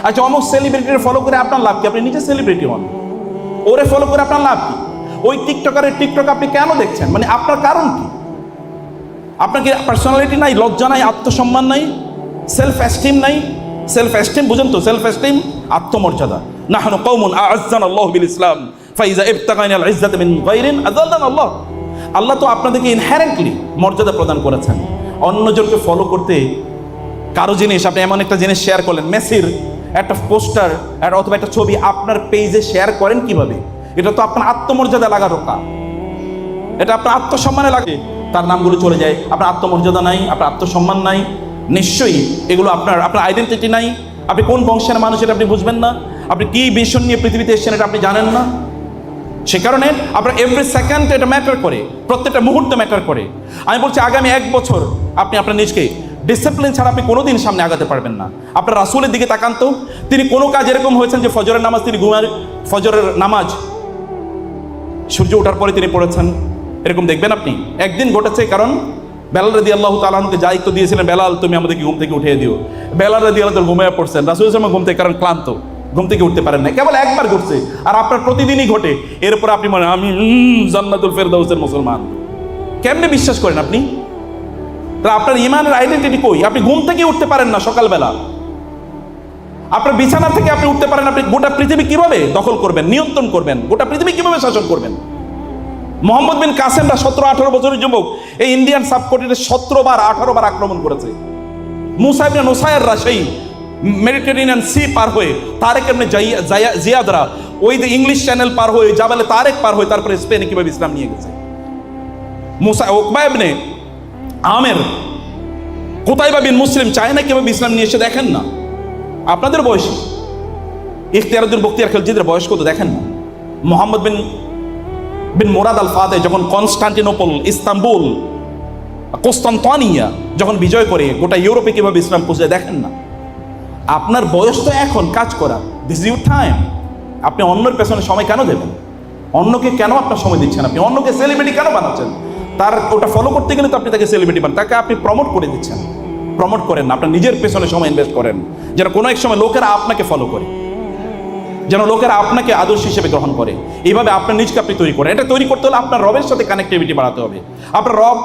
আচ্ছা, অমুক সেলিব্রিটির ফলো করে আপনার লাভ কি? আপনি নিজে সেলিব্রিটি হন, ওরে ফলো করে আপনার লাভ কি? ওই টিকটকারের টিকটক আপনি কেন দেখছেন? মানে আপনার কারণ কি? আপনার কি পার্সোনালিটি নাই, লজ্জা নাই, আত্মসম্মান নাই, সেলফ এস্টিম নাই? সেলফ এস্টিম বুঝেন তো? সেলফ এস্টিম আত্মমর্যাদা। নাহনু কওমুন আ'আজ্জানা আল্লাহু বিল ইসলাম ফাইজা ইবতাগাইনা আল ইজ্জাতা মিন গায়রিন আযাল্লানা আল্লাহ। আল্লাহ তো আপনাদেরকে ইনহেরেন্টলি মর্যাদা প্রদান করেছেন। অন্যজনকে ফলো করতে কারো জিনিস, আপনি এমন একটা জিনিস শেয়ার করলেন, মেসির একটা পোস্টার অথবা একটা ছবি আপনার পেজে শেয়ার করেন কিভাবে? এটা তো আপনার আত্মমর্যাদা লাগা রোকা, এটা আপনার আত্মসম্মানে লাগে। তার নামগুলো চলে যায়, আপনার আত্মমর্যাদা নাই, আপনার আত্মসম্মান নাই। নিশ্চয়ই এগুলো আপনার আইডেন্টিটি নাই। আপনি কোন বংশের মানুষ এটা আপনি বুঝবেন না, আপনি কি মিশন নিয়ে পৃথিবীতে এসেছেন এটা আপনি জানেন না। সে কারণে আপনার এভরি সেকেন্ড এটা ম্যাটার করে, প্রত্যেকটা মুহূর্তে ম্যাটার করে। আমি বলছি আগামী 1 বছর আপনি আপনার নিজকে ডিসিপ্লিন ছাড়া আপনি কোনোদিন সামনে আগাতে পারবেন না। আপনার রাসূলের দিকে তাকান তো, তিনি কোনো কাজ এরকম হয়েছেন যে ফজরের নামাজ তিনি ফজরের নামাজ সূর্য ওঠার পরে তিনি পড়েছেন, এরকম দেখবেন আপনি? একদিন ঘটেছে, কারণ বেলাল রাদিয়াল্লাহু তাআলা আনহুকে দায়িত্ব দিয়েছিলেন, বেলাল তুমি আমাদেরকে ঘুম থেকে উঠিয়ে দিও। বেলাল রাদিয়াল্লাহু তাআলা ঘুমিয়ে পড়ছেন, রাসূল সাল্লাল্লাহু আলাইহি ওয়াসাল্লাম ঘুম থেকে কারণ ক্লান্ত, ঘুম থেকে উঠতে পারেন না, কেবল একবার ঘটছে। আর আপনার প্রতিদিনই ঘটে, এরপর আপনি মনে আমি জান্নাতুল ফেরদাউসের মুসলমান। কেমনে বিশ্বাস করেন আপনি? আপনার ইমানের আইডেন্টিটি কই? আপনি ঘুম থেকে উঠতে পারেন না সকালবেলা, আপনার বিছানা থেকে আপনি উঠতে পারেন, আপনি গোটা পৃথিবী কিভাবে দখল করবেন, নিয়ন্ত্রণ করবেন, গোটা পৃথিবী কিভাবে শাসন করবেন? মোহাম্মদ বিন কাসেমরা 17-18 বছরের যুবক এই ইন্ডিয়ান সাবকন্টিনেন্টে 17-18 বার আক্রমণ করেছে। মুসা ইবনে নুসাইররা সেই মেডিটেরিয়ান সি পার হয়ে, তারেক ইবনে জিয়াদরা ওই যে ইংলিশ চ্যানেল পার হয়ে, জাবালে তারেক পার হয়ে তারপরে স্পেনে কিভাবে ইসলাম নিয়ে গেছে। মুসা উকবা ইবনে আমের, কুতাইবা বিন মুসলিম চায়না কিভাবে ইসলাম নিয়ে এসে দেখেন না? আপনাদের বয়স ইখতিয়ারউদ্দিন বখতিয়ার খিলজিদের বয়স কত দেখেন না? মোহাম্মদ বিন মুরাদ আল ফাতেহ যখন কনস্টান্টিনোপল, ইস্তাম্বুল, কোস্তান্তনিয়া যখন বিজয় করে গোটা ইউরোপে কিভাবে ইসলাম পৌঁছে দেখেন না? আপনার বয়স তো এখন কাজ করা, দিস ইজ ইউর টাইম। আপনি অন্যের পেছনে সময় কেন দেবেন? অন্যকে কেন আপনার সময় দিচ্ছেন? আপনি অন্যকে সেলিব্রিটি কেন বানাচ্ছেন? তার ওটা ফলো করতে গেলে তো আপনি তাকে সেলিব্রিটি বানান, তাকে আপনি প্রমোট করে দিচ্ছেন। প্রমোট করেন না, আপনার নিজের পেছনে সময় ইনভেস্ট করেন, যেন কোনো এক সময় লোকেরা আপনাকে ফলো করে, যেন লোকেরা আপনাকে আদর্শ হিসেবে গ্রহণ করে। এইভাবে আপনার নিজকে আপনি তৈরি করেন। এটা তৈরি করতে হলে আপনার রবের সাথে কানেক্টিভিটি বাড়াতে হবে। আপনার রব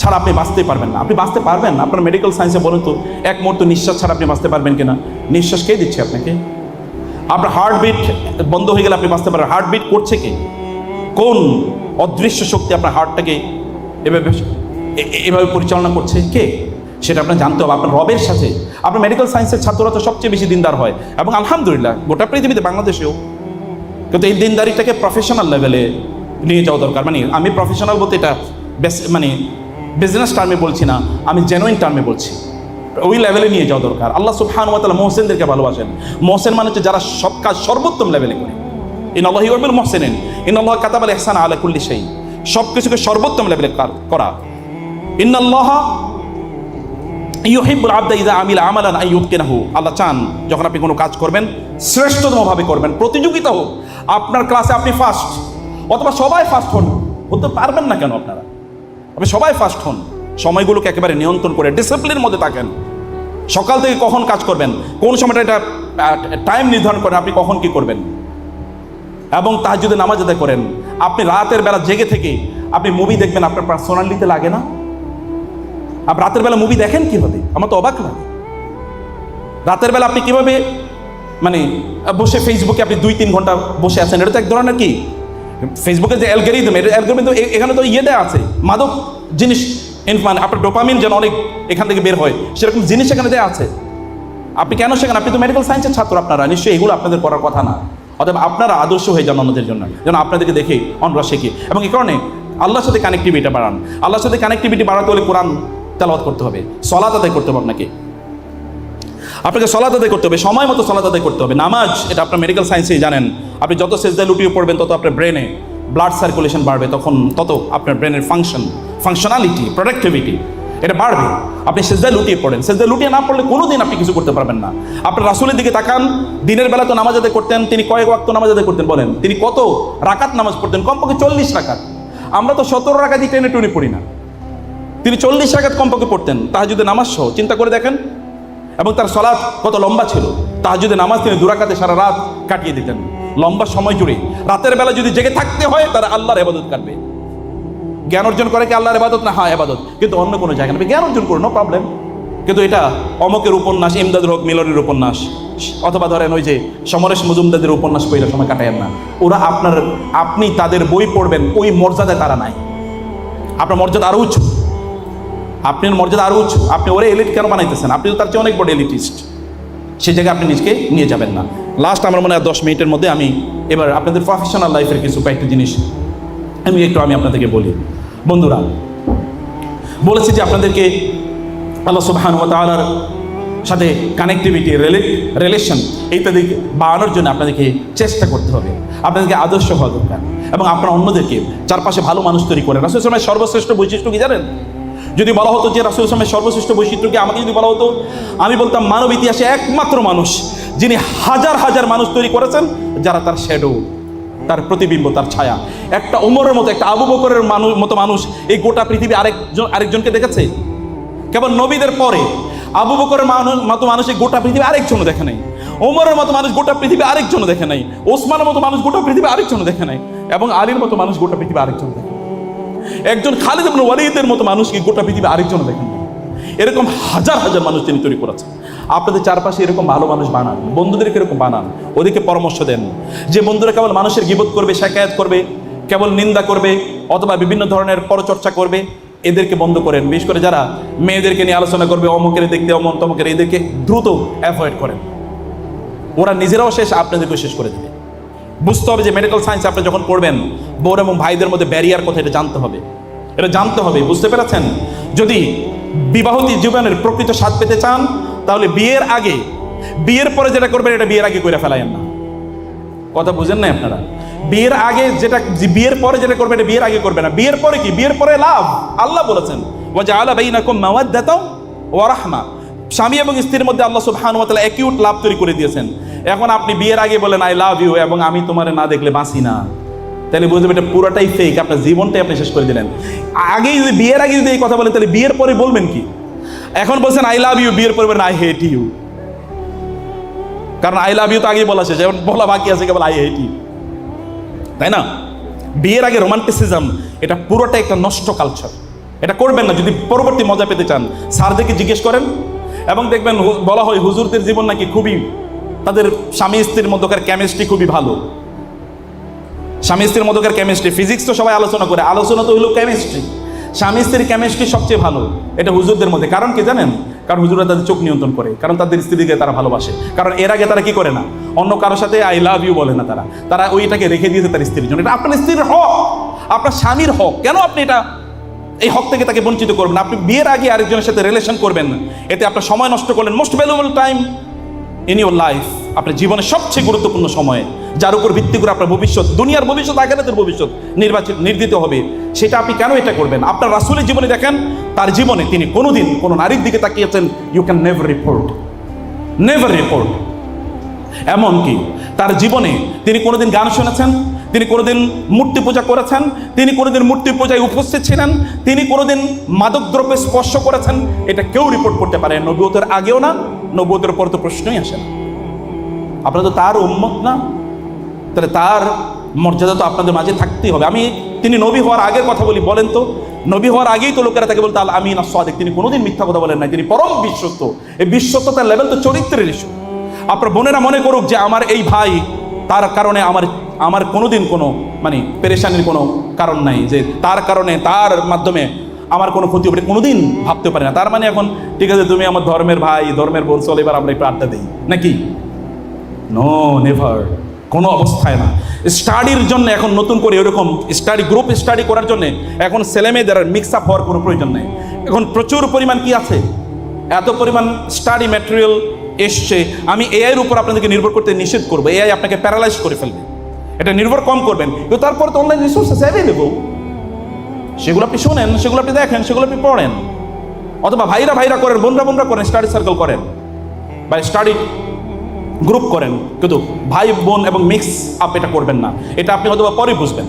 ছাড়া আপনি বাঁচতেই পারবেন না। আপনি বাঁচতে পারবেন না? আপনার মেডিকেল সায়েন্সে বলুন তো, এক মুহূর্ত নিঃশ্বাস ছাড়া আপনি বাঁচতে পারবেন কিনা? নিঃশ্বাস কে দিচ্ছে আপনাকে? আপনার হার্টবিট বন্ধ হয়ে গেলে আপনি বাঁচতে পারবেন? হার্টবিট করছে কে? কোন অদৃশ্য শক্তি আপনার হার্টটাকে এভাবে পরিচালনা করছে? কে? সেটা আপনার জানতে হবে আপনার রবের সাথে। আপনার মেডিকেল সায়েন্সের ছাত্ররা তো সবচেয়ে বেশি দিনদার হয়, এবং আলহামদুলিল্লাহ গোটা পৃথিবীতে, বাংলাদেশেও। কিন্তু এই দিনদারিটাকে প্রফেশনাল লেভেলে নিয়ে যাওয়া দরকার। মানে আমি প্রফেশনাল বলতে এটা মানে বিজনেস টার্মে বলছি না, আমি জেনুইন টার্মে বলছি। ওই লেভেলে নিয়ে যাওয়া দরকার। আল্লাহ সুবহানাহু ওয়া তাআলা মুহসিনদেরকে ভালোবাসেন। মুহসিন মানে হচ্ছে যারা সব কাজ সর্বোত্তম লেভেলে করে। ইন্নাল্লাহা ইউহিব্বুল মুহসিনিন, ইন্নাল্লাহা কাতাবাল ইহসানা আলা কুল্লি শাই। সব কিছুকে সর্বোত্তম লেভেলে করা। ইন্নাল্লাহা ইউহিব্বুল আবদা ইযা আমিলা আমালান আন ইউতকিনাহু। আল্লাহ চান যখন আপনি কোনো কাজ করবেন শ্রেষ্ঠতমভাবে করবেন। প্রতিযোগিতা হোক, আপনার ক্লাসে আপনি ফার্স্ট, অথবা সবাই ফার্স্ট হন, হতে পারবেন না কেন আপনারা? আপনি সবাই ফার্স্ট হন। সময়গুলোকে একেবারে নিয়ন্ত্রণ করে ডিসিপ্লিনের মধ্যে থাকেন। সকাল থেকে কখন কাজ করবেন, কোন সময়টা, এটা টাইম নির্ধারণ করেন আপনি কখন কি করবেন। এবং তাহাজ্জুদে নামাজ আদায় করেন। আপনি রাতের বেলা জেগে থেকে আপনি মুভি দেখবেন, আপনার পার্সোনালিটিতে লাগে না? আপনি রাতের বেলা মুভি দেখেন কিভাবে? আমার তো অবাক লাগে। রাতের বেলা আপনি কিভাবে মানে বসে ফেসবুকে আপনি 2-3 ঘন্টা বসে আছেন? এটা তো এক ধরনের কি ফেসবুকে যে অ্যালগরিদম, তো এখানে তো ইয়ে দেওয়া আছে, মাদক জিনিস, মানে আপনার ডোপামিন যেন অনেক এখান থেকে বের হয়, সেরকম জিনিস এখানে দেওয়া আছে। আপনি কেন শেখেন? আপনি তো মেডিকেল সায়েন্সের ছাত্র, আপনারা নিশ্চয়ই এগুলো আপনাদের করার কথা না। অতএব আপনারা আদর্শ হয়ে যান অন্যদের জন্য, যেন আপনাদেরকে দেখে অন্যরা শেখে। এবং এই কারণে আল্লাহর সাথে কানেক্টিভিটি বাড়ান। আল্লাহর সাথে কানেক্টিভিটি বাড়াতে হলে কোরআন তেলাওয়াত করতে হবে, সালাত আদায় করতে হবে। আপনাকে সালাত আদায় করতে হবে, সময় মতো সালাত আদায় করতে হবে। নামাজ, এটা আপনার মেডিকেল সায়েন্সেই জানেন, আপনি যত সেজদায় লুটিয়ে পড়বেন তত আপনার ব্রেনে ব্লাড সার্কুলেশন বাড়বে, তত আপনার ব্রেনের ফাংশনালিটি, প্রোডাক্টিভিটি এটা বাড়বে। আপনি সেজদায় লুটিয়ে পড়েন, সেজদায় লুটিয়ে না পড়লে কোনো দিন আপনি কিছু করতে পারবেন না। আপনার রাসূলের দিকে তাকান, দিনের বেলা তো নামাজ আদায় করতেন, তিনি কয়েক ওয়াক্ত নামাজ আদায় করতেন বলেন? তিনি কত রাকাত নামাজ পড়তেন? কমপক্ষে 40 রাকাত। আমরা তো 17 রাকাতই টেনে পড়ি না, তিনি 40 রাকাত কমপক্ষে পড়তেন তাহাজ্জুদের নামাজ সহ। চিন্তা করে দেখেন। এবং তার সালাত কত লম্বা ছিল। তাহাজ্জুদের নামাজ তিনি 2 রাকাতে সারা রাত কাটিয়ে দিতেন, লম্বা সময় জুড়ে। রাতের বেলা যদি জেগে থাকতে হয় তারা আল্লাহর ইবাদত করবে। জ্ঞান অর্জন করে কি আল্লাহর ইবাদত না? হ্যাঁ ইবাদত, কিন্তু অন্য কোনো জায়গায় না। জ্ঞান অর্জন করো, নো প্রবলেম, কিন্তু এটা অমকের উপন্যাস, ইমদাদুল হক মিলনের উপন্যাস, অথবা ধরেন ওই যে সমরেশ মজুমদারের উপন্যাস পড়ে সময় কাটায়েন না। ওরা আপনি তাদের বই পড়বেন, ওই মর্যাদায় তারা নাই। আপনার মর্যাদা আরো উঁচু, আপনার মর্যাদা আরো উঁচু। আপনি ওরে এলিট কেন বানাইতেছেন? আপনি তো তার চেয়ে অনেক বড় এলিটিস্ট। সেই জায়গায় আপনি নিজকে নিয়ে যাবেন না। লাস্ট আমার মনে হয় 10 মিনিটের মধ্যে আমি এবার আপনাদের প্রফেশনাল লাইফের কিছু কয়েকটা জিনিস আমি আপনাদেরকে বলি। বন্ধুরা, বলেছি যে আপনাদেরকে আল্লাহ সুবহানাহু ওয়া তাআলার সাথে কানেক্টিভিটি, রিলেশন ইত্যাদি বাড়ানোর জন্য আপনাদেরকে চেষ্টা করতে হবে। আপনাদেরকে আদর্শ হওয়া দরকার এবং আপনারা অন্যদেরকে চারপাশে ভালো মানুষ তৈরি করেন। রাসূল সাল্লাল্লাহু আলাইহি ওয়াসাল্লামের সর্বশ্রেষ্ঠ বৈশিষ্ট্য কি জানেন? যদি বলা হতো যে রাসূল সাল্লাল্লাহু আলাইহি ওয়াসাল্লামের সর্বশ্রেষ্ঠ বৈশিষ্ট্য কি, আমাকে যদি বলা হতো, আমি বলতাম মানব ইতিহাসে একমাত্র মানুষ যিনি হাজার হাজার মানুষ তৈরি করেছেন যারা তার শ্যাডো, তার প্রতিবিম্ব, তার ছায়া। একটা ওমরের মতো, একটা আবু বকরের মতো মানুষ এই গোটা পৃথিবী আরেকজনকে দেখেছে? কেবল নবীদের পরে আবু বকরের মতো মানুষ এই গোটা পৃথিবী আরেকজনও দেখে নাই। ওমরের মতো মানুষ গোটা পৃথিবী আরেকজনও দেখে নাই। ওসমানের মতো মানুষ গোটা পৃথিবী আরেকজনও দেখে নাই। এবং আলীর মতো মানুষ গোটা পৃথিবী আরেকজন দেখে। একজন খালিদ ইবনে ওয়ালিদের মতো মানুষকে গোটা পৃথিবী আরেকজনও দেখেন না। এরকম হাজার হাজার মানুষ তিনি তৈরি করেছেন। আপনাদের চারপাশে এরকম ভালো মানুষ বানান, বন্ধুদেরকে এরকম বানান, ওদেরকে পরামর্শ দেন। যে বন্ধুরা কেবল মানুষের গীবত করবে, শিকায়াত করবে, কেবল নিন্দা করবে, অথবা বিভিন্ন ধরনের পরচর্চা করবে, এদেরকে বন্ধ করেন। বিশেষ করে যারা মেয়েদেরকে নিয়ে আলোচনা করবে, অমুকের দেখতে অমন তমুকের, এদেরকে দ্রুত অ্যাভয়েড করেন। ওরা নিজেরাও শেষ, আপনাদেরকেও শেষ করে দেবে। বুঝতে হবে যে মেডিকেল সায়েন্স আপনি যখন পড়বেন, বোন এবং ভাইদের মধ্যে ব্যারিয়ার কথা এটা জানতে হবে, এটা জানতে হবে। বুঝতে পেরেছেন? যদি বিবাহিত জীবনের প্রকৃত স্বাদ পেতে চান তাহলে বিয়ের আগে, বিয়ের পরে যেটা করবেন এটা বিয়ের আগে করে ফেলায়েন না। কথা বুঝেন না আপনারা? বিয়ের আগে যেটা, বিয়ের পরে যেটা করবে এটা বিয়ের আগে করবে না। বিয়ের পরে কি? বিয়ের পরে লাভ। আল্লাহ বলেছেন ওয়াজআলা বাইনাকুম মাওয়াদ্দাতাও ওয়া রাহমা। স্বামী এবং স্ত্রীর মধ্যে আল্লাহ সুবহানাহু ওয়া তাআলা অ্যাকিউট লাভ তৈরি করে দিয়েছেন। এখন আপনি বিয়ের আগে বলেন আই লাভ ইউ এবং আমি তোমারে না দেখলে বাঁচি না, তাহলে বুঝবেন এটা পুরোটাই ফেক। আপনার জীবনটাই আপনি শেষ করে দিলেন। আগেই যদি, বিয়ের আগে যদি এই কথা বলেন তাহলে বিয়ের পরে বলবেন কি? এখন বলছেন আই লাভ ইউ, বিয়ের পরে বলেন আই হেট ইউ। কারণ আই লাভ ইউ তো আগেই বলা শেষ, এখন বলা বাকি আছে কেবল আই হেট ইউ, তাই না? বিয়ের আগে রোমান্টিসিজম, এটা পুরোটা একটা নষ্ট কালচার। এটা করবেন না যদি পরবর্তী মজা পেতে চান। স্যারদেরকে জিজ্ঞেস করেন এবং দেখবেন বলা হয় হুজুরদের জীবন নাকি খুবই, তাদের স্বামী স্ত্রীর মধ্যকার কেমিস্ট্রি খুবই ভালো। স্বামী স্ত্রীর মধ্যকার কেমিস্ট্রি, ফিজিক্স তো সবাই আলোচনা করে, আলোচনা তো হলো কেমিস্ট্রি। স্বামী স্ত্রীর কেমিস্ট্রি সবচেয়ে ভালো এটা হুজুরদের মধ্যে। কারণ কি জানেন? কারণ হুজুররা তাদের চোখ নিয়ন্ত্রণ করে, কারণ তাদের স্ত্রীকে তারা ভালোবাসে। কারণ এর আগে তারা কি করে না, অন্য কারোর সাথে আই লাভ ইউ বলে না, তারা ওইটাকে রেখে দিয়েছে তার স্ত্রীর জন্য। এটা আপনার স্ত্রীর হক, আপনার স্বামীর হক। কেন আপনি এটা, এই হক থেকে তাকে বঞ্চিত করবেন? আপনি বিয়ের আগে আরেকজনের সাথে রিলেশন করবেন না, এতে আপনার সময় নষ্ট করলেন। Most valuable time in your life, আপনার জীবনের সবচেয়ে গুরুত্বপূর্ণ সময়, যার উপর ভিত্তি করে আপনার ভবিষ্যৎ, দুনিয়ার ভবিষ্যৎ, আখিরাতের ভবিষ্যৎ নির্ধারিত হবে, সেটা আপনি কেন এটা করবেন? আপনার রাসূলের জীবনে দেখেন, তার জীবনে তিনি কোনোদিন কোনো নারীর দিকে তাকিয়েছেন? You can never report, never report. এমনকি তার জীবনে তিনি কোনোদিন গান শুনেছেন? তিনি কোনোদিন মূর্তি পূজা করেছেন? তিনি কোনোদিন মূর্তি পূজায় উপস্থিত ছিলেন? তিনি কোনোদিন মাদকদ্রব্যে স্পর্শ করেছেন? এটা কেউ রিপোর্ট করতে পারে। নবুয়তের আগেও না, নবুয়তের পর তো প্রশ্নই আসে না। আপনারা তো তার উম্মত না, তাহলে তার মর্যাদা তো আপনাদের মাঝে থাকতেই হবে। তিনি নবী হওয়ার আগের কথা বলি, বলেন তো, নবী হওয়ার আগেই তো লোকেরা তাকে বলতো আল আমিন আস-সাদিক। তিনি কোনোদিন মিথ্যা কথা বলেন নাই, তিনি পরম বিশ্বস্ত। এই বিশ্বস্ততার লেভেল তো চরিত্রের ইস্যু। আপনার বোনেরা মনে করুক যে আমার এই ভাই, তার কারণে আমার কোনোদিন কোনো পেরেশানির কোনো কারণ নাই, যে তার কারণে, তার মাধ্যমে আমার কোনো ক্ষতি হবে, কোনোদিন ভাবতে পারে না। তার মানে এখন ঠিক আছে, তুমি আমার ধর্মের ভাই, ধর্মের বোন, চল এবার আমরা একটু আড্ডা দিই নাকি? নো, নেভার, কোনো অবস্থায় না। স্টাডির জন্য এখন নতুন করে এরকম স্টাডি গ্রুপ স্টাডি করার জন্য এখন ছেলেমেয়েদের মিক্স আপ হওয়ার কোনো প্রয়োজন নেই। এখন প্রচুর পরিমাণ কি আছে, এত পরিমাণ স্টাডি ম্যাটেরিয়াল এসছে। আমি এআইয়ের উপর আপনাদেরকে নির্ভর করতে নিষেধ করবো। এআই আপনাকে প্যারালাইজ করে ফেলবে, এটা নির্ভর কম করবেন। কিন্তু তারপর তো অনলাইন রিসোর্সেস অ্যাভেলেবল, সেগুলো আপনি শোনেন, সেগুলো আপনি দেখেন, সেগুলো আপনি পড়েন। অথবা ভাইরা করেন, বোনরা করেন, স্টাডি সার্কেল করেন বা স্টাডি গ্রুপ করেন। কিন্তু ভাই বোন এবং মিক্স আপ এটা করবেন না, এটা আপনি হয়তো পরে বুঝবেন।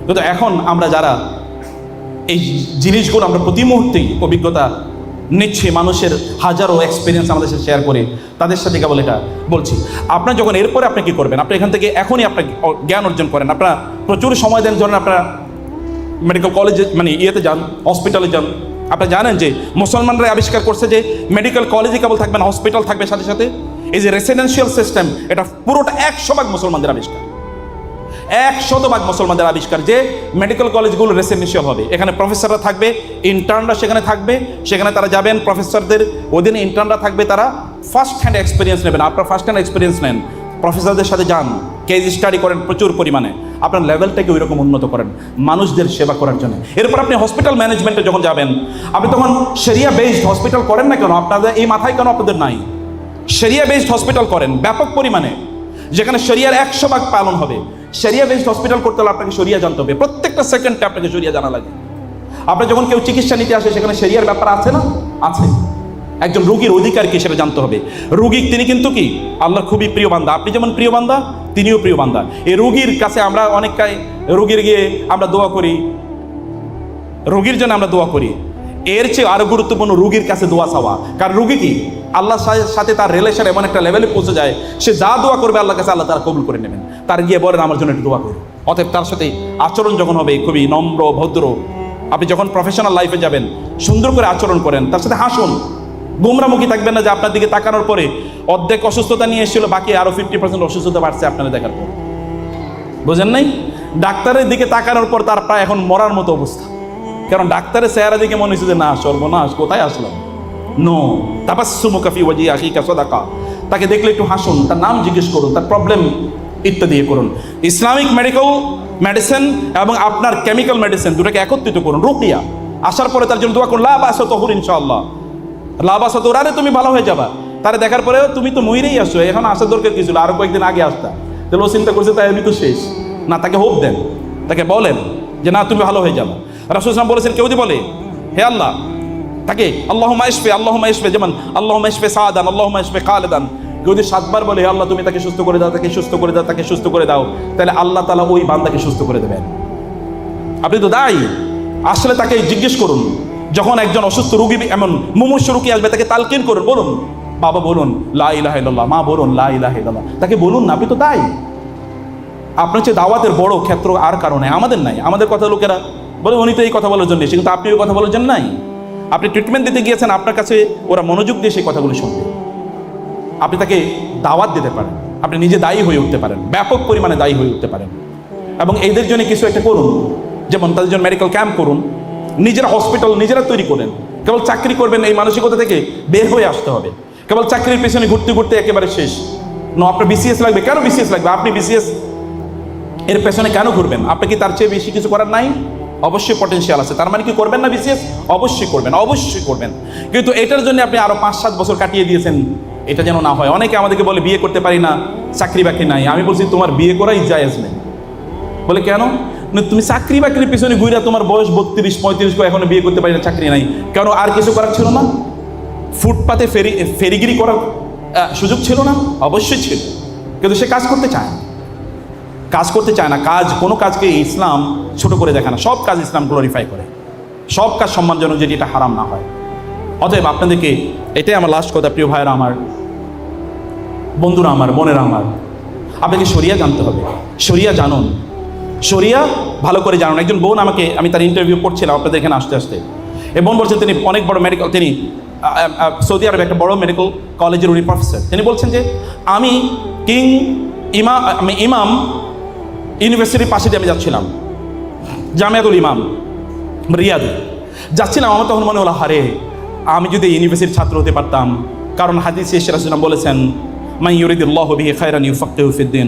কিন্তু এখন আমরা যারা এই জিনিসগুলো আমরা প্রতি মুহূর্তেই অভিজ্ঞতা নিচ্ছি মানুষের হাজারো এক্সপিরিয়েন্স আমাদের সাথে শেয়ার করে তাদের সাথে কেবল এটা বলছি। আপনার যখন এরপরে আপনি কী করবেন, আপনি এখান থেকে এখনই আপনার জ্ঞান অর্জন করেন, আপনারা প্রচুর সময় দেন, ধরেন আপনারা মেডিকেল কলেজে মানে ইয়েতে যান, হসপিটালে যান। আপনারা জানেন যে মুসলমানরা আবিষ্কার করছে যে মেডিকেল কলেজে কেবল থাকবে না, হসপিটাল থাকবে সাথে সাথে। এই যে রেসিডেন্সিয়াল সিস্টেম, এটা পুরোটা 100% মুসলমানদের আবিষ্কার, 100% মুসলমানদের আবিষ্কার যে মেডিকেল কলেজগুলো রেসিডেন্সিয়াল হবে। এখানে প্রফেসররা থাকবে, ইন্টার্নরা সেখানে থাকবে, সেখানে তারা যাবেন, প্রফেসরদের অধীনে ইন্টার্নরা থাকবে, তারা ফার্স্ট হ্যান্ড এক্সপিরিয়েন্স নেবেন। আপনার ফার্স্ট হ্যান্ড এক্সপিরিয়েন্স নেন, প্রফেসরদের সাথে যান, কেস স্টাডি করেন প্রচুর পরিমাণে, আপনার লেভেলটাকে ওই রকম উন্নত করেন মানুষদের সেবা করার জন্য। এরপর আপনি হসপিটাল ম্যানেজমেন্টে যখন যাবেন, আপনি তখন শরিয়া বেসড হসপিটাল করেন না কেন? আপনাদের এই মাথায় কেন আপনাদের নাই? শরিয়া বেসড হসপিটাল করেন ব্যাপক পরিমাণে, যেখানে শরিয়ার 100% পালন হবে। শরিয়া বেসড হসপিটাল করতে হলে আপনাকে শরিয়া জানতে হবে, প্রত্যেকটা সেকেন্ডে আপনাকে শরিয়া জানা লাগে। আপনি যখন কেউ চিকিৎসা নিতে আসে, সেখানে শরিয়ার ব্যাপার আছে না? আছে। একজন রোগীর অধিকার কি সেটা জানতে হবে। রোগী তিনি কিন্তু কি আল্লাহর খুবই প্রিয় বান্দা, আপনি যেমন প্রিয় বান্দা তিনিও প্রিয় বান্দা। এই রোগীর কাছে আমরা অনেকটাই রোগীর গিয়ে আমরা দোয়া করি, রোগীর জন্য আমরা দোয়া করি, এর চেয়ে আরো গুরুত্বপূর্ণ রোগীর কাছে দোয়া চাওয়া। কারণ রোগী কি আল্লাহর সাথে তার রিলেশন এমন একটা লেভেলে পৌঁছে যায়, সে যা দোয়া করবে আল্লাহর কাছে আল্লাহ তারা কবুল করে নেবেন। তার গিয়ে বলেন আমার জন্য একটু দোয়া করুন। অতএব তার সাথে আচরণ যখন হবে খুবই নম্র ভদ্র, আপনি যখন প্রফেশনাল লাইফে যাবেন সুন্দর করে আচরণ করেন, তার সাথে হাসুন, গোমরামুখী থাকবেন না যে আপনার দিকে তাকানোর পরে অর্ধেক অসুস্থতা নিয়ে এসেছিল, বাকি আরো 50% অসুস্থতা বাড়ছে আপনারা দেখার পর। বুঝেন নাই? ডাক্তারের দিকে তাকানোর পর তার প্রায় এখন মরার মতো অবস্থা, কারণ ডাক্তারের চেহারা দিকে মনে হচ্ছে যে না সর্বনাশ, কোথায় আসলাম। নো তাবাসসুমুকা ফি ওয়াজহি আখিকা সাদাকা। তাকে দেখলে একটু হাসুন, তার নাম জিজ্ঞেস করুন, তার প্রবলেম ইত্যাদি করুন। ইসলামিক মেডিকেল মেডিসিন এবং আপনার কেমিক্যাল মেডিসিন দুটাকে একত্রিত করুন। রুকিয়া আসার পরে তার জন্য দোয়া করুন, লা বাসা তাহুর ইনশাআল্লাহ, লা বাসা তাহুর, আরে তুমি ভালো হয়ে যাবা। তারে দেখার পরে তুমি তো মইরেই আসছো, এখন আসার দরকার কি ছিল, আরো কয়েকদিন আগে আসতা। তাহলে ও চিন্তা করছে তাই আমি তো শেষ না, তাকে হোপ দেন, তাকে বলেন যে না তুমি ভালো হয়ে যাবা। রাসূল সাল্লাল্লাহু আলাইহি ওয়াসাল্লাম বলেছেন কেউ যদি বলে হে আল্লাহ, তাকে আল্লাহুম্মা ইশফি, আল্লাহুম্মা ইশফি, যেমন আল্লাহুম্মা ইশফি সাআদান, আল্লাহুম্মা ইশফি খালিদান, কেউ যদি 7 বার বলে হে আল্লাহ তুমি তাকে সুস্থ করে দাও, তাকে সুস্থ করে দাও, তাকে সুস্থ করে দাও, তাহলে আল্লাহ তাআলা ওই বান্দাকে সুস্থ করে দেবেন। আপনি তো দায়ী। আসলে তাকে জিজ্ঞেস করুন, যখন একজন অসুস্থ রোগী এমন মুমূর্ষু রোগী আসবে, তাকে তালকিন করুন, বলুন বাবা বলুন লা ইলাহা ইল্লাল্লাহ, মা বলুন লা ইলাহা ইল্লাল্লাহ, তাকে বলুন না, আপনি তো দায়ী। আপনার হচ্ছে দাওয়াতের বড় ক্ষেত্র আর কারণে আমাদের নাই। আমাদের কথা লোকেরা বলে উনি তো এই কথা বলার জন্য এসে, কিন্তু আপনি ওই কথা বলার জন্য নাই। আপনি ট্রিটমেন্ট দিতে গিয়েছেন, আপনার কাছে ওরা মনোযোগ দিয়ে সেই কথাগুলো শুনবে, আপনি তাকে দাওয়াত দিতে পারেন, আপনি নিজে দায়ী হয়ে উঠতে পারেন, ব্যাপক পরিমাণে দায়ী হয়ে উঠতে পারেন। এবং এদের জন্য কিছু একটা করুন, যেমন তাদের জন্য মেডিকেল ক্যাম্প করুন, নিজেরা হসপিটাল নিজেরা তৈরি করেন। কেবল চাকরি করবেন এই মানসিকতা থেকে বের হয়ে আসতে হবে। কেবল চাকরির পেছনে ঘুরতে ঘুরতে একেবারে শেষ ন। আপনার বিসিএস লাগবে, কেন বিসিএস লাগবে? আপনি বিসিএস এর পেছনে কেন ঘুরবেন? আপনি কি তার চেয়ে বেশি কিছু করার নাই? অবশ্যই পটেনশিয়াল আছে, তার মানে কি করবেন না বিসিএস? অবশ্যই করবেন, অবশ্যই করবেন। কিন্তু এটার জন্য আপনি আরো 5-7 বছর কাটিয়ে দিয়েছেন, এটা যেন না হয়। অনেকে আমাদেরকে বলে বিয়ে করতে পারি না, চাকরি বাকরি নাই। আমি বলছি তোমার বিয়ে করাই জায়েজ নেই। বলে কেন? তুমি চাকরি বাকরির পিছনে ঘুরে, তোমার বয়স 32-35 করে এখনো বিয়ে করতে পারি না, চাকরি নাই কেন? আর কিছু করার ছিল না? ফুটপাতে ফেরিগিরি করার সুযোগ ছিল না? অবশ্যই ছিল, কিন্তু সে কাজ করতে চায় না, কাজ করতে চায় না। কাজ, কোনো কাজকে ইসলাম ছোট করে দেখে না, সব কাজ ইসলাম গ্লোরিফাই করে, সব কাজ সম্মানজনক, যেটি এটা হারাম না হয়। অতএব আপনাদেরকে এটাই আমার লাস্ট কথা, প্রিয় ভাইয়েরা আমার, বন্ধুরা আমার, বোনেরা আমার, আপনাকে শরিয়া জানতে হবে। শরিয়া জানুন, শরিয়া ভালো করে জানুন। একজন বোন আমাকে, আমি তার ইন্টারভিউ করছিলাম আপনাদের এখানে আসতে আসতে, এই বোন বলছেন তিনি অনেক বড় মেডিকেল, তিনি সৌদি আরবে একটা বড় মেডিকেল কলেজের উনি প্রফেসর। তিনি বলছেন যে আমি ইমাম ইউনিভার্সিটির পাশে দিয়ে আমি যাচ্ছিলাম, জামিয়াতুল ইমাম রিয়াদে যাচ্ছিলাম। আমার তখন মনে হলো হারে আমি যদি ইউনিভার্সিটির ছাত্র হতে পারতাম, কারণ হাদিসে রাসূলুল্লাহ বলেছেন মান ইউরিদুল্লাহু বিহি খায়রান ইউফাক্কিহু ফিদ্দিন,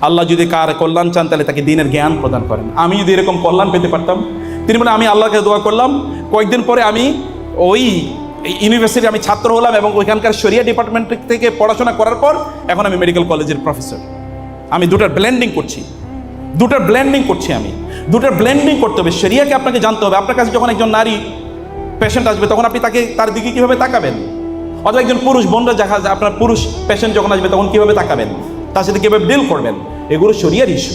আল্লাহ যদি কার কল্যাণ চান তাহলে তাকে দ্বীনের জ্ঞান প্রদান করেন। আমি যদি এরকম কল্যাণ পেতে পারতাম, তিনি বলে আমি আল্লাহকে দোয়া করলাম, কয়েকদিন পরে আমি ওই ইউনিভার্সিটি আমি ছাত্র হলাম এবং ওইখানকার শরিয়া ডিপার্টমেন্ট থেকে পড়াশোনা করার পর এখন আমি মেডিকেল কলেজের প্রফেসর। আমি দুটার ব্লেন্ডিং করছি, আমি দুটার ব্লেন্ডিং করতে হবে। শরিয়াকে আপনাকে জানতে হবে। আপনার কাছে যখন একজন নারী পেশেন্ট আসবে, তখন আপনি তার দিকে কীভাবে তাকাবেন? অথবা একজন পুরুষ বোনরা দেখা যায়, আপনার পুরুষ পেশেন্ট যখন আসবে তখন কীভাবে তাকাবেন, তার সাথে কীভাবে ডিল করবেন, এগুলো শরিয়ার ইস্যু।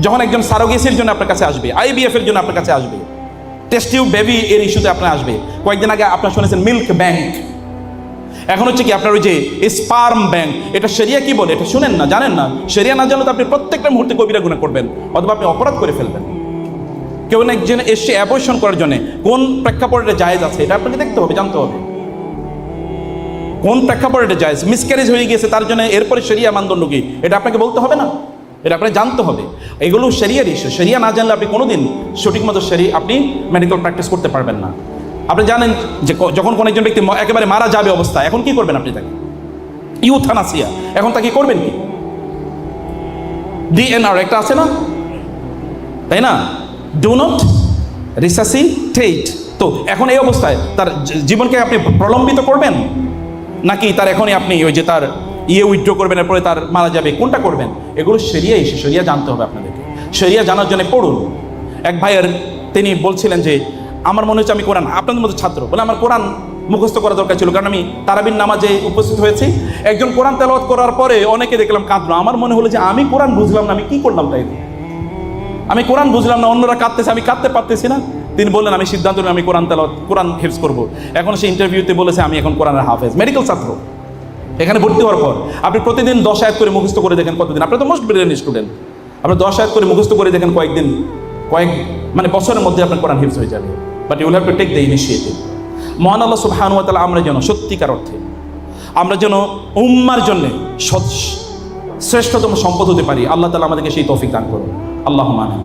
যখন একজন সারোগেসির জন্য আপনার কাছে আসবে, IVF এর জন্য আপনার কাছে আসবে, টেস্ট টিউব বেবি এর ইস্যুতে আপনার আসবে। কয়েকদিন আগে আপনার শুনেছেন মিল্ক ব্যাংক, এখন হচ্ছে কি আপনার ওই যে স্পার্ম ব্যাংক। এটা শরিয়া কি বলে এটা শুনেন না, জানেন না। শরিয়া না জানলে তো আপনি প্রত্যেকটা মুহূর্তে কবিরা গুনাহ করবেন, অথবা আপনি অপরাধ করে ফেলবেন। কেউ না একজন এসে অ্যাবর্শন করার জন্য কোন প্রেক্ষাপটে জায়েজ আছে এটা আপনাকে দেখতে হবে, জানতে হবে কোন প্রেক্ষাপটে জায়েজ। মিসক্যারেজ হয়ে গিয়েছে তার জন্য এরপরে শরিয়া মানদণ্ড কি এটা আপনাকে বলতে হবে না, এটা আপনাকে জানতে হবে। এগুলো শরিয়ার ইস্যু। শরিয়া না জানলে আপনি কোনোদিন সঠিক মতো আপনি মেডিকেল প্র্যাকটিস করতে পারবেন না। আপনি জানেন যে যখন কোনো একজন ব্যক্তি একেবারে মারা যাবে অবস্থা, এখন কি করবেন আপনি তাকে? ইউথানাসিয়া। এখন তাকে করবেন কি? ডিএনআর একটা আছে না, তাই না? Do not resuscitate. তো এখন এই অবস্থায় তার জীবনকে আপনি প্রলম্বিত করবেন, নাকি তার এখনই আপনি ওই যে তার উইথড্র করবেন, এরপরে তার মারা যাবে, কোনটা করবেন? এগুলো শরিয়া ইস্যু, শরিয়া জানতে হবে আপনাদেরকে। শরিয়া জানার জন্য পড়ুন। এক ভাইয়ের তিনি বলছিলেন যে আমার মনে হচ্ছে আমি কোরআন, আপনাদের মতো ছাত্র বলে আমার কোরআন মুখস্থ করা দরকার ছিল, কারণ আমি তারাবির নামাজে উপস্থিত হয়েছি। একজন কোরআন তেলাওয়াত করার পরে অনেকে দেখলাম কাঁদলো। আমার মনে হলো যে আমি কোরআন বুঝলাম না, আমি কি করলাম তাই? আমি কোরআন বুঝলাম না, অন্যরা কাঁদতেছে, আমি কাঁদতে পারতেছি না। তিনি বললেন আমি সিদ্ধান্ত নিলাম আমি কোরআন তেলাওয়াত, কোরআন হিফজ করব। এখন সে ইন্টারভিউতে বলেছে আমি এখন কোরআনের হাফেজ, মেডিকেল ছাত্র। এখানে ভর্তি হওয়ার পর আপনি প্রতিদিন 10 আয়াত করে মুখস্থ করে দেখেন কতদিন। আপনি তো মোস্ট ব্রিলিয়েন্ট স্টুডেন্ট, আপনি 10 আয়াত করে মুখস্থ করে দেখেন কয়েকদিন, মানে বছরের মধ্যে আপনার কোরআন হিফজ হয়ে যাবে। But you will have to take the initiative. মহান আল্লাহ সুবহানাহু ওয়া তাআলা আমরা যেন সত্যিকার অর্থে আমরা যেন উম্মার জন্য শ্রেষ্ঠতম সম্পদ হতে পারি, আল্লাহ তাআলা আমাদেরকে সেই তৌফিক দান করুন। আল্লাহুম্মা আমিন।